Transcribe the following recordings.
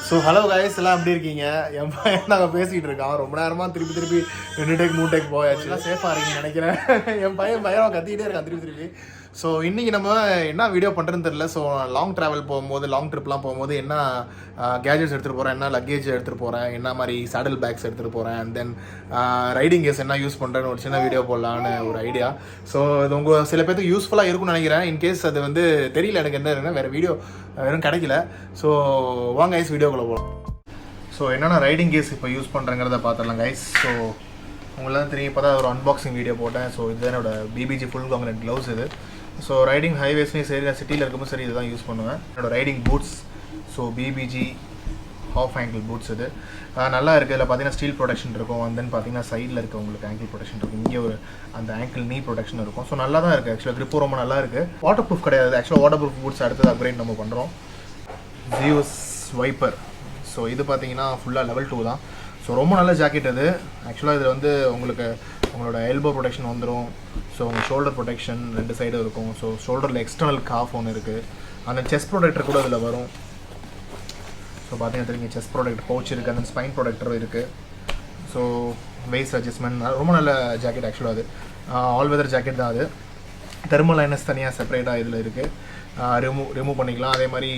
So hello guys எல்லாம் எப்படி இருக்கீங்க? என் பையன் நாங்கள் பேசிகிட்டு இருக்கோம். ரொம்ப நேரமாக திருப்பி 2 டேக் 3 டேக் போயாச்சு. எல்லாம் சேஃபாக இருக்கீங்கன்னு நினைக்கிறேன். என் பையன் கத்திக்கிட்டே இருக்கான் திருப்பி. ஸோ இன்றைக்கி நம்ம என்ன வீடியோ பண்ணுறதுன்னு தெரியல. ஸோ லாங் ட்ராவல் போகும்போது, லாங் ட்ரிப்லாம் போகும்போது என்ன கேஜெட்ஸ் எடுத்துகிட்டு போகிறேன், என்ன லக்கேஜ் எடுத்துகிட்டு போகிறேன், என்ன மாதிரி சேடல் பேக்ஸ் எடுத்துகிட்டு போகிறேன், அண்ட் தென் ரைடிங் கேஸ் என்ன யூஸ் பண்ணுறேன்னு ஒரு சின்ன வீடியோ போடலான்னு ஒரு ஐடியா. ஸோ இது உங்கள் சில பேருக்கு யூஸ்ஃபுல்லாக இருக்கும்னு நினைக்கிறேன். இன்கேஸ் அது வந்து தெரியல எனக்கு என்ன இருக்குன்னா வேறு வீடியோ வெறும் கிடைக்கல. ஸோ வாங்க கைஸ் வீடியோக்குள்ளே போகலாம். ஸோ என்னென்ன ரைடிங் கேஸ் இப்போ யூஸ் பண்ணுறேங்கிறத பார்த்துடலாம் கைஸ். ஸோ உங்களெல்லாம் தெரியும், இப்போ தான் ஒரு அன்பாக்சிங் வீடியோ போட்டேன். ஸோ இதுதான் என்னோட பிபிஜி ஃபுல் காங்கிரட் க்ளவுஸ் இது. ஸோ ரைடிங் ஹைவேஸ்லையும் சரி, நான் சிட்டியில் இருக்கும்போது சரி இதுதான் யூஸ் பண்ணுவேன். என்னோடய riding boots, so PPG half angle boots இது நல்லா இருக்குது. இதில் பார்த்தீங்கன்னா ஸ்டீல் ப்ரொடெக்ஷன் இருக்கும். அண்ட் தென் பார்த்தீங்கன்னா சைடில் இருக்க உங்களுக்கு ஆங்கிள் ப்ரொடெக்ஷன் இருக்கும். இங்கே ஒரு அந்த ஆங்கிள் நீ ப்ரொடெக்ஷன் இருக்கும். ஸோ நல்லா தான் இருக்குது. ஆக்சுவலாக க்ரிப்பும் ரொம்ப நல்லா இருக்குது. வாட்டர் ப்ரூஃப் கிடையாது. ஆக்சுவலாக வாட்டர் ப்ரூஃப் பூட்ஸ் அடுத்தது அப்கிரேட் நம்ம பண்ணுறோம். ஜியோஸ் வைப்பர். ஸோ இது பார்த்தீங்கன்னா ஃபுல்லாக லெவல் 2 தான். ஸோ ரொம்ப நல்ல ஜாக்கெட் இது. ஆக்சுவலாக இதில் வந்து உங்களுக்கு உங்களோட எல்போ ப்ரொடெக்ஷன் வந்துடும். ஸோ உங்கள் ஷோல்டர் ப்ரொடெக்ஷன் 2 சைடும் இருக்கும். ஸோ ஷோல்டரில் எக்ஸ்டர்னல் காஃப் ஒன்று இருக்குது. அந்த செஸ்ட் ப்ரொடெக்டர் கூட இதில் வரும். ஸோ பார்த்தீங்கன்னா தெரியுங்க, செஸ்ட் ப்ரொடெக்டர் பவுச் இருக்குது. அந்த ஸ்பைன் ப்ரொடெக்டரும் இருக்குது. ஸோ வெயிஸ்ட் அட்ஜஸ்ட்மெண்ட் ரொம்ப நல்ல ஜாக்கெட். ஆக்சுவலாக அது ஆல் வெதர் ஜாக்கெட் தான். அது தெர்மல் லைனஸ் தனியாக செப்பரேட்டாக இதில் இருக்குது. ரிமூவ் பண்ணிக்கலாம். அதே மாதிரி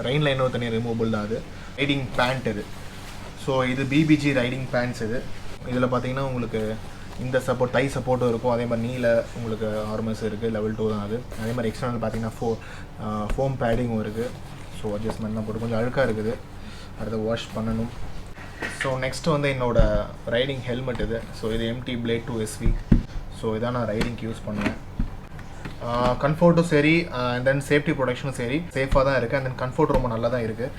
ரெயின் லைனரும் தனியாக ரிமூவபிள் தான். அது ரைடிங் பேண்ட் இது. ஸோ இது பிபிஜி ரைடிங் பேண்ட்ஸ் இது. இதில் பார்த்தீங்கன்னா உங்களுக்கு இந்த சப்போர்ட், டை சப்போர்ட்டும் இருக்கும். அதே மாதிரி நீல உங்களுக்கு ஆர்மர்ஸ் இருக்குது. லெவல் 2 தான் அது. அதே மாதிரி எக்ஸ்டர்னல் பார்த்தீங்கன்னா ஃபோம் பேடிங்கும் இருக்குது. ஸோ அட்ஜஸ்ட்மெண்ட்லாம் போட்டு கொஞ்சம் அழுக்காக இருக்குது. அடுத்து வாஷ் பண்ணணும். ஸோ நெக்ஸ்ட்டு வந்து என்னோடய ரைடிங் ஹெல்மெட் இது. ஸோ இது MT Blade 2 SV. ஸோ இதான் நான் ரைடிங்க்கு யூஸ் பண்ணுவேன். கம்ஃபர்ட்டும் சரி, அண்ட் தென் சேஃப்டி ப்ரொடெக்ஷனும் சரி சேஃபாக தான் இருக்குது. அண்ட் தென் கம்ஃபர்ட் ரொம்ப நல்லா தான் இருக்குது.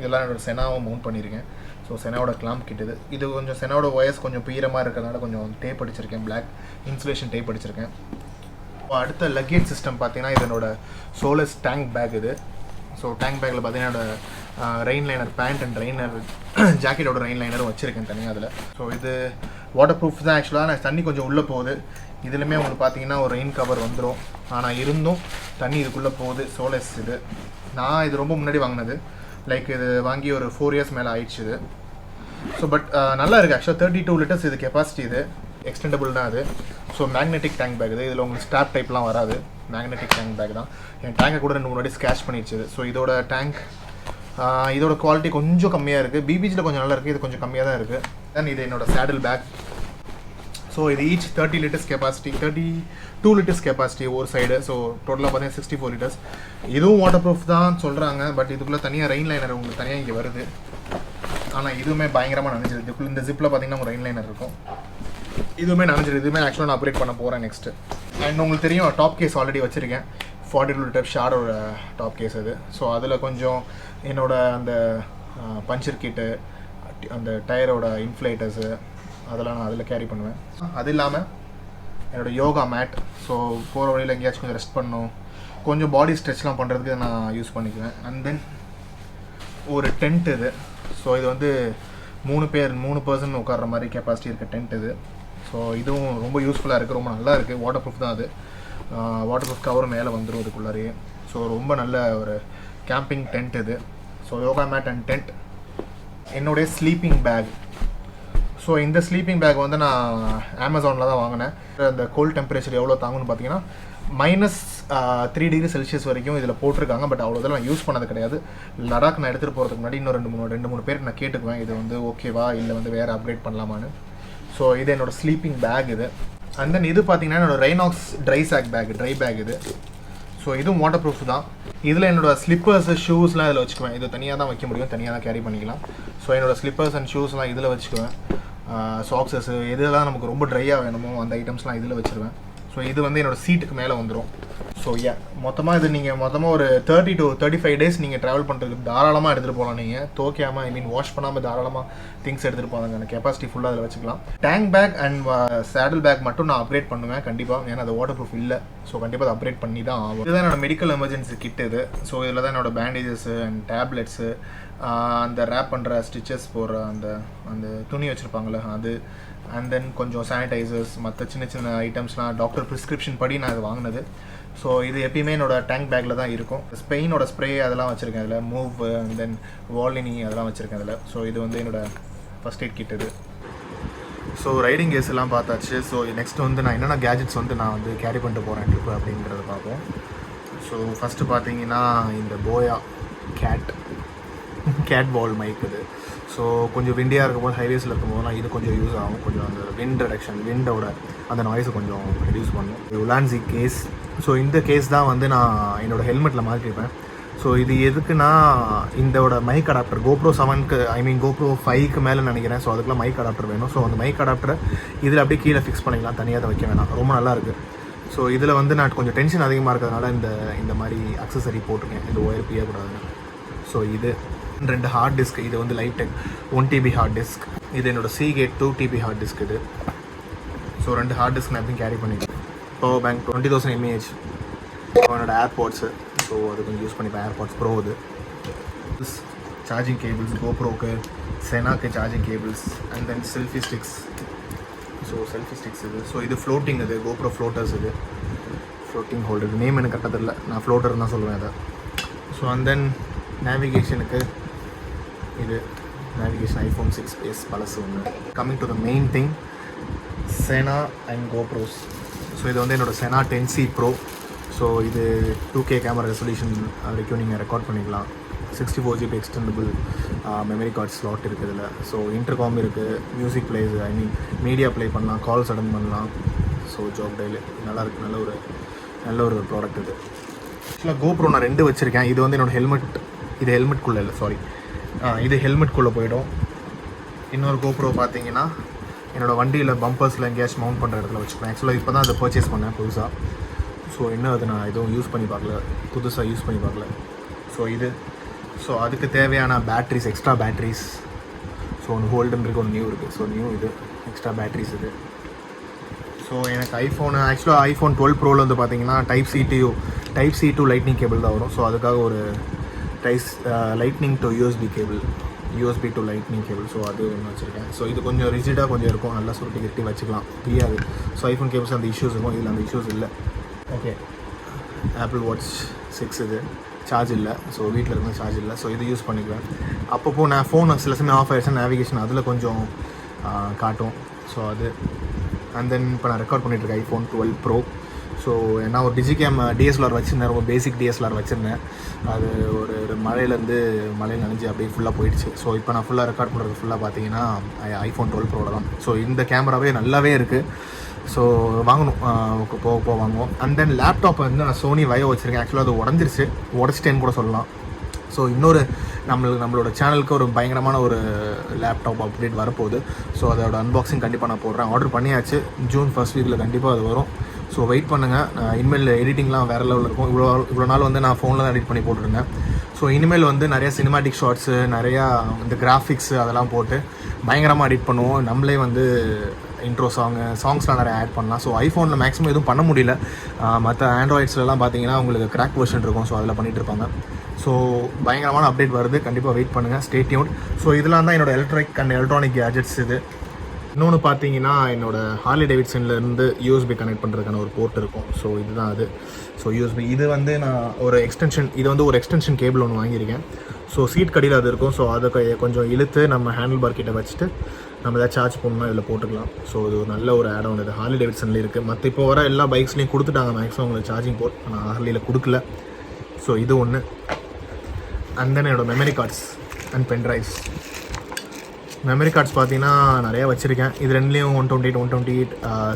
இதெல்லாம் என்னோடய செனாவை மவுண்ட் பண்ணியிருக்கேன். ஸோ செனாவோட கிளாம்ப் கிட்டுது. இது கொஞ்சம் செனாவோட ஒயர்ஸ் கொஞ்சம் பீரமாக இருக்கிறதுனால கொஞ்சம் டேப் அடிச்சிருக்கேன். பிளாக் இன்சுலேஷன் டேப் அடிச்சிருக்கேன். அடுத்த லக்கேஜ் சிஸ்டம் பார்த்தீங்கன்னா இது என்னோட சோலஸ் டேங்க் பேக் இது. ஸோ டேங்க் பேக்கில் பார்த்தீங்கன்னா என்னோட ரெயின் லைனர் பேண்ட் அண்ட் ரெயினர் ஜாக்கெட்டோட ரெயின் லைனரும் வச்சுருக்கேன் தனியாக அதில். ஸோ இது வாட்டர் ப்ரூஃப் தான். ஆக்சுவலாக நான் தண்ணி கொஞ்சம் உள்ளே போகுது. இதுலையுமே உங்களுக்கு பார்த்தீங்கன்னா ஒரு ரெயின் கவர் வந்துடும். ஆனால் இருந்தும் தண்ணி இதுக்குள்ளே போகுது. சோலஸ் இது நான் இது ரொம்ப முன்னாடி வாங்கினது. லைக் இது வாங்கி ஒரு 4 இயர்ஸ் மேலே ஆயிடுச்சு இது. ஸோ பட் நல்லா இருக்குது. ஆக்சுவலாக 32 லிட்டர்ஸ் இது கெப்பாசிட்டி. இது எக்ஸ்டெண்டபிள் தான் அது. ஸோ மேக்னெட்டிக் டேங்க் பேக் இது. இதில் உங்களுக்கு ஸ்டாப் டைப்லாம் வராது. மேக்னெட்டிக் டேங்க் பேக் தான். என் டேங்கை கூட 2 முன்னாடி ஸ்கேட்ச் பண்ணிடுச்சு. ஸோ இதோட டேங்க் இதோட குவாலிட்டி கொஞ்சம் கம்மியாக இருக்குது. பிபிஜியில் கொஞ்சம் நல்லா இருக்குது. இது கொஞ்சம் கம்மியாக தான் இருக்குது. தென் இது என்னோடய சேடல் பேக். ஸோ இது each 30 litres capacity, 32 litres capacity ஒரு சைடு. ஸோ டோட்டலாக பார்த்தீங்கன்னா 64 லிட்டர்ஸ். இதுவும் வாட்டர் ப்ரூஃப் தான் சொல்கிறாங்க. பட் இதுக்குள்ளே தனியாக ரெயின் லைனர் உங்களுக்கு தனியாக இங்கே வருது. ஆனால் இதுவுமே பயங்கரமாக நனைஞ்சிது. இதுக்குள்ளே இந்த ஜிப்பில் பார்த்தீங்கன்னா ஒரு ரெயின் லைனர் இருக்கும். இதுவுமே நனைஞ்சிது. இதுவுமே ஆக்சுவலாக நான் அப்கிரேட் பண்ண போகிறேன் நெக்ஸ்ட்டு. அண்ட் உங்களுக்கு தெரியும், டாப் கேஸ் ஆல்ரெடி வச்சுருக்கேன். 42 லிட்டர் ஷாரோட டாப் கேஸ் அது. ஸோ அதில் கொஞ்சம் என்னோட அந்த பஞ்சர் கிட்டு, அந்த டயரோட இன்ஃப்ளேட்டர்ஸு அதெல்லாம் நான் அதில் கேரி பண்ணுவேன். அது இல்லாமல் என்னோடய யோகா மேட். ஸோ போகிற வழியில் எங்கேயாச்சும் கொஞ்சம் ரெஸ்ட் பண்ணணும், கொஞ்சம் பாடி ஸ்ட்ரெச்லாம் பண்ணுறதுக்கு நான் யூஸ் பண்ணிக்குவேன். அண்ட் தென் ஒரு டென்ட் இது. ஸோ இது வந்து 3 பர்சன் உட்கார்ற மாதிரி கெப்பாசிட்டி இருக்க டென்ட் இது. ஸோ இதுவும் ரொம்ப யூஸ்ஃபுல்லாக இருக்குது. ரொம்ப நல்லா இருக்குது. வாட்டர் ப்ரூஃப் தான் அது. வாட்டர் ப்ரூஃப் கவர் மேலே வந்துடும் இதுக்குள்ளாரையே. ஸோ ரொம்ப நல்ல ஒரு கேம்பிங் டென்ட் இது. So yoga mat and tent. என்னுடைய ஸ்லீப்பிங் பேக். ஸோ இந்த ஸ்லீப்பிங் பேக் வந்து நான் அமேசானில் தான் வாங்கினேன். அந்த கோல்ட் டெம்பரேச்சர் எவ்வளோ தாங்குன்னு பார்த்தீங்கன்னா -3 டிகிரி செல்சியஸ் வரைக்கும் இதில் போட்டிருக்காங்க. பட் அவ்வளோ நான் யூஸ் பண்ணது கிடையாது. லடாக் நான் எடுத்துகிட்டு போகிறதுக்கு முன்னாடி இன்னும் 2-3 பேருக்கு நான் கேட்டுக்குவேன், இது வந்து ஓகேவா இல்லை வந்து வேறு அப்கிரேட் பண்ணலாமான்னு. ஸோ இது என்னோடய ஸ்லீப்பிங் பேக் இது. அண்ட் தென் இது பார்த்தீங்கன்னா என்னோடய ரெய்னாக்ஸ் ட்ரை பேக் இது. ஸோ இதுவும் வாட்டர் ப்ரூஃப் தான். இதில் என்னோடய ஸ்லிப்பர்ஸு, ஷூஸ்லாம் இதில் வச்சுக்குவேன். இது தனியாக தான் வைக்க முடியும், தனியாக தான் கேரி பண்ணிக்கலாம். ஸோ என்னோடய ஸ்லிப்பர்ஸ் அண்ட் ஷூஸ்லாம் இதில் வச்சுக்குவேன். சாக்ஸஸ் எதெல்லாம் நமக்கு ரொம்ப ட்ரையாக வேணுமோ அந்த ஐட்டம்ஸ்லாம் இதில் வச்சுருவேன். ஸோ இது வந்து என்னோடய சீட்டுக்கு மேலே வந்துடும். ஸோ மொத்தமாக இது நீங்கள் ஒரு 30 to 35 டேஸ் நீங்கள் ட்ராவல் பண்ணுறதுக்கு தாராளமாக எடுத்துகிட்டு போகலாம். நீங்கள் துவைக்காமல் வாஷ் பண்ணாமல் தாராளமாக திங்ஸ் எடுத்துகிட்டு போகிறாங்க. அந்த கெப்பாசிட்டி ஃபுல்லாக அதில் வச்சுக்கலாம். Tank back and saddle back மட்டும் நான் அப்கிரேட் பண்ணுவேன் கண்டிப்பாக. ஏன்னா அது வாட்டர் ப்ரூஃப் இல்லை. ஸோ கண்டிப்பாக அதை அப்கிரேட் பண்ணி தான் ஆகும். இதுதான் என்னோட மெடிக்கல் எமர்ஜென்சி கிட் இது. ஸோ இதில் தான் என்னோடய பேண்டேஜஸ்ஸு அண்ட் டேப்லெட்ஸு, அந்த ரேப் பண்ணுற ஸ்டிச்சஸ் போடுற அந்த துணி வச்சுருப்பாங்களே அது, அண்ட் தென் கொஞ்சம் சானிடைசர்ஸ், மற்ற சின்ன ஐட்டம்ஸ்லாம் டாக்டர் ப்ரிஸ்கிரிப்ஷன் படி நான் இது வாங்கினது. ஸோ இது எப்பயுமே என்னோட டேங்க் பேக்கில் தான் இருக்கும். ஸ்பெயினோட ஸ்ப்ரே அதெல்லாம் வச்சுருக்கேன் அதில், மூவ் அண்ட் தென் வாலினி அதெல்லாம் வச்சுருக்கேன் அதில். ஸோ இது வந்து என்னோட ஃபஸ்ட் எய்ட் கிட் இது. ஸோ ரைடிங் கேஸ் எல்லாம் பார்த்தாச்சு. ஸோ நெக்ஸ்ட் வந்து நான் என்னென்ன கேஜெட்ஸ் வந்து நான் வந்து கேரி பண்ணிட்டு போகிறேன் ட்ரிப்பு அப்படிங்கிறத பார்ப்போம். ஸோ ஃபஸ்ட்டு பார்த்தீங்கன்னா இந்த போயா கேட் பால் மைக் இது. ஸோ கொஞ்சம் விண்டியாக இருக்கும்போது ஹைவேஸில் இருக்கும்போதெல்லாம் இது கொஞ்சம் யூஸ் ஆகும். கொஞ்சம் அந்த விண்ட் ரிடக்ஷன், விண்டோட அந்த நாய்ஸை கொஞ்சம் ரெடியூஸ் பண்ணும். உலான்சி கேஸ். ஸோ இந்த கேஸ் தான் வந்து நான் என்னோடய ஹெல்மெட்டில் மாற்றிருப்பேன். ஸோ இது எதுக்குன்னா இதோட மைக் அடாப்டர் GoPro 7க்கு GoPro 5க்கு மேலே நினைக்கிறேன். ஸோ அதுக்குலாம் மைக் அடாப்டர் வேணும். ஸோ அந்த மைக் அடாப்டரை இதில் அப்படியே கீழே ஃபிக்ஸ் பண்ணிக்கலாம், தனியாக அதை வைக்க வேணாம். ரொம்ப நல்லாயிருக்கு. ஸோ இதில் வந்து நான் கொஞ்சம் டென்ஷன் அதிகமாக இருக்கிறதுனால இந்த மாதிரி அக்சசரி போட்டிருக்கேன், இந்த ஒயர் பியக்கூடாதுன்னு. ஸோ இது 2 ஹார்ட் டிஸ்க். இது வந்து லைட்டெக் 1 TB ஹார்ட் டிஸ்க். இது என்னோடய Seagate 2 TB ஹார்ட் டிஸ்க் இது. ஸோ 2 ஹார்ட் டிஸ்க் நான் எப்பயும் கேரி பண்ணிக்கிறேன். Power bank 20,000 mAh. என்னோட ஏர்பாட்ஸு. ஸோ அது கொஞ்சம் யூஸ் பண்ணிப்பேன். ஏர்பாட்ஸ் ப்ரோ இது. சார்ஜிங் கேபிள்ஸ், GoProக்கு, செனாக்கு charging cables and then selfie sticks. So selfie sticks இது. ஸோ இது ஃப்ளோட்டிங் இது, GoPro ஃப்ளோட்டர்ஸ் இது. ஃப்ளோட்டிங் ஹோல்டர் இது நேம் எனக்கு கரெக்டாக தெரியல, நான் ஃப்ளோட்டர் தான் சொல்லுவேன் அதை. ஸோ அண்ட் தென் நேவிகேஷனுக்கு இது நேவிகேஷன் iPhone 6s பழசு ஒன்று. Coming to the main thing, Sena and GoPros. So இது வந்து என்னோடய செனா 10C Pro. ஸோ இது 2K கேமரா ரெசல்யூஷன் வரைக்கும் நீங்கள் ரெக்கார்ட் பண்ணிக்கலாம். 64 GB extendable memory card slot இருக்குது இதில். ஸோ இன்டர்காம் இருக்குது, மியூசிக் பிளேஸ், மீடியா ப்ளே பண்ணலாம், கால்ஸ் அட்டன் பண்ணலாம். ஸோ ஜாப் டெய்லி நல்லாயிருக்கு. நல்ல ஒரு ப்ராடக்ட் இது. ஆக்சுவலாக GoPro நான் 2 வச்சுருக்கேன். இது வந்து என்னோடய ஹெல்மெட், இது ஹெல்மெட்குள்ளே இல்லை, சாரி, இது ஹெல்மெட்குள்ளே போயிடும். இன்னொரு GoPro பார்த்தீங்கன்னா என்னோடய வண்டியில் பம்பர்ஸில் எங்கேயாச்சும் மவுண்ட் பண்ணுற இடத்துல வச்சுப்பேன். ஆக்சுவலாக இப்போ தான் அதை பர்ச்சேஸ் பண்ணேன் புதுசாக. ஸோ இன்னும் அது நான் எதுவும் புதுசாக யூஸ் பண்ணி பார்க்கல. ஸோ இது. ஸோ அதுக்கு தேவையான பேட்ரிஸ், எக்ஸ்ட்ரா பேட்ரிஸ். ஸோ ஒன்று ஹோல்டன் இருக்குது, ஒன்று நியூ இருக்குது. ஸோ நியூ இது எக்ஸ்ட்ரா பேட்ரிஸ் இது. ஸோ எனக்கு ஆக்சுவலாக iPhone 12 Proவில் வந்து பார்த்தீங்கன்னா type C to lightning cable தான் வரும். ஸோ அதுக்காக ஒரு lightning to USB to lightning cable. So அது ஒன்று வச்சுருக்கேன். ஸோ இது கொஞ்சம் ரிஜிடாக கொஞ்சம் இருக்கும், நல்லா சுருட்டி கட்டி வச்சுக்கலாம், தெரியாது. ஸோ ஐஃபோன் கேபிள்ஸ் அந்த இஷ்யூஸ் இருக்கும், இதில் அந்த இஷ்யூஸ் இல்லை. ஓகே, Apple Watch 6 இது சார்ஜ் இல்லை. ஸோ வீட்டில் இருக்கும்போது சார்ஜ் இல்லை. ஸோ இது யூஸ் பண்ணிக்குவேன். அப்பப்போ நான் ஃபோன் சில சமயம் ஆஃப் ஆகிடுச்சு, நேவிகேஷன் அதில் கொஞ்சம் காட்டும். ஸோ அது. அண்ட் தென் இப்போ நான் ரெக்கார்ட் பண்ணிகிட்ருக்கேன் iPhone 12 Pro. ஸோ நான் ஒரு டிஜிகேம் DSLR வச்சுருந்தேன், ரொம்ப பேசிக் DSLR வச்சுருந்தேன். அது ஒரு மழையில் நனைஞ்சு அப்படியே ஃபுல்லாக போயிடுச்சு. ஸோ இப்போ நான் ஃபுல்லாக ரெக்கார்ட் பண்ணுறது ஃபுல்லாக பார்த்தீங்கன்னா iPhone 12 Proவில் தான். ஸோ இந்த கேமராவே நல்லாவே இருக்குது. ஸோ வாங்கணும், போக வாங்குவோம். அண்ட் தென் லேப்டாப் வந்து நான் Sony Vaio வச்சுருக்கேன். ஆக்சுவலாக அது உடச்சிட்டேன்னு கூட சொல்லலாம். ஸோ இன்னொரு நம்மளோட சேனலுக்கு ஒரு பயங்கரமான ஒரு லேப்டாப் அப்டேட் வரப்போகுது. ஸோ அதோட அன்பாக்சிங் கண்டிப்பாக நான் போடுறேன். ஆர்டர் பண்ணியாச்சு, June 1st வீக்கில் கண்டிப்பாக அது வரும். ஸோ வெயிட் பண்ணுங்கள். இனிமேல் எடிட்டிங்லாம் வேறு லெவலில் இருக்கும். இவ்வளோ நாள் வந்து நான் ஃபோனில் தான் எடிட் பண்ணி போட்டுருந்தேன். ஸோ இனிமேல் வந்து நிறையா சினிமாட்டிக் ஷார்ட்ஸு, நிறையா இந்த கிராஃபிக்ஸு அதெல்லாம் போட்டு பயங்கரமாக எடிட் பண்ணுவோம். நம்மளே வந்து இன்ட்ரோ சாங்ஸ்லாம் நிறையா ஆட் பண்ணலாம். ஸோ ஐஃபோனில் மேக்ஸிமம் எதுவும் பண்ண முடியல. மற்ற ஆண்ட்ராய்ட்ஸ்லாம் பார்த்தீங்கன்னா உங்களுக்கு கிராக் வெர்ஷன் இருக்கும். ஸோ அதில் பண்ணிகிட்டு இருப்பாங்க. ஸோ பயங்கரமான அப்டேட் வருது, கண்டிப்பாக வெயிட் பண்ணுங்கள், ஸ்டே டியூன்ட். ஸோ இதெல்லாம் தான் என்னோடய எலக்ட்ரானிக் கேஜெட்ஸ் இது. இன்னொன்று பார்த்தீங்கன்னா என்னோட ஹார்லி டேவிட்சன்லேருந்து USB கனெக்ட் பண்ணுறதுக்கான ஒரு போர்ட் இருக்கும். ஸோ இதுதான் அது. ஸோ USB இது வந்து நான் ஒரு எக்ஸ்டென்ஷன் கேபிள் ஒன்று வாங்கியிருக்கேன். ஸோ சீட் கடியில் அது இருக்கும். ஸோ அதை கொஞ்சம் இழுத்து நம்ம ஹேண்டில் பார் கிட்ட வச்சுட்டு நம்ம எதாவது சார்ஜ் பண்ணணும்னா இதில் போட்டுக்கலாம். ஸோ இது ஒரு நல்ல ஒரு ஆட் ஆன். இது ஹார்லி டேவிட்சன்லேயும் இருக்குது. மற்ற இப்போ வர எல்லா பைக்ஸ்லேயும் கொடுத்துட்டாங்க மேக்ஸிமம் உங்களுக்கு சார்ஜிங் போர்ட். நான் ஹார்லியில் கொடுக்கல. ஸோ இது ஒன்று. அண்ட் தென் என்னோடய memory cards and pen drives. Memory cards பார்த்தீங்கன்னா நிறையா வச்சுருக்கேன். இது ரெண்டுலேயும் 128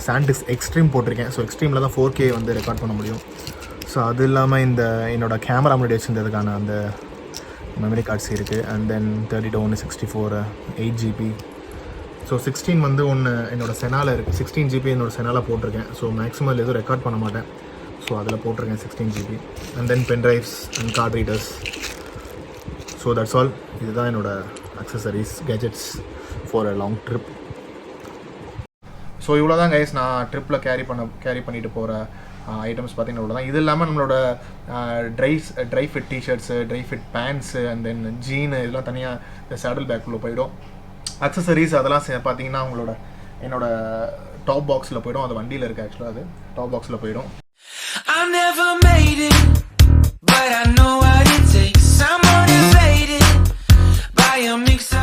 சாண்டிஸ்க் எக்ஸ்ட்ரீம் போட்டிருக்கேன். ஸோ எக்ஸ்ட்ரீமில் தான் 4K வந்து ரெக்கார்ட் பண்ண முடியும். ஸோ அது இல்லாமல் என்னோடய கேமரா முன்னாடி வச்சுருந்ததுக்கான அந்த மெமரி கார்ட்ஸ் இருக்குது. And then 32 64 8 GB. ஸோ 16 வந்து ஒன்று என்னோடய செனாவில் இருக்குது. 16 GB என்னோடய செனாவில் போட்டிருக்கேன். ஸோ மேக்ஸிமம் எதுவும் ரெக்கார்ட் பண்ண மாட்டேன். ஸோ அதில் போட்டிருக்கேன் 16 GB. And then pen drives and card readers. So that's all. இதுதான் என்னோடய accessories gadgets for a long trip. So இவ்வளோ தான் கைஸ் நான் ட்ரிப்பில் கேரி பண்ணிட்டு போகிற ஐட்டம்ஸ் பார்த்தீங்கன்னா இவ்வளோ தான். இது இல்லாமல் நம்மளோட dry fit T-shirts, dry fit pants and then jean இதெல்லாம் தனியாக இந்த சேடல் பேக்குள்ளே போயிடும். அக்சசரிஸ் அதெல்லாம் பார்த்தீங்கன்னா என்னோட டாப் பாக்ஸில் போயிடும். அது வண்டியில் இருக்குது. ஆக்சுவலாக அது டாப் பாக்ஸில் போயிடும். I never made it, but I know what it takes. I'm motivated by a mix of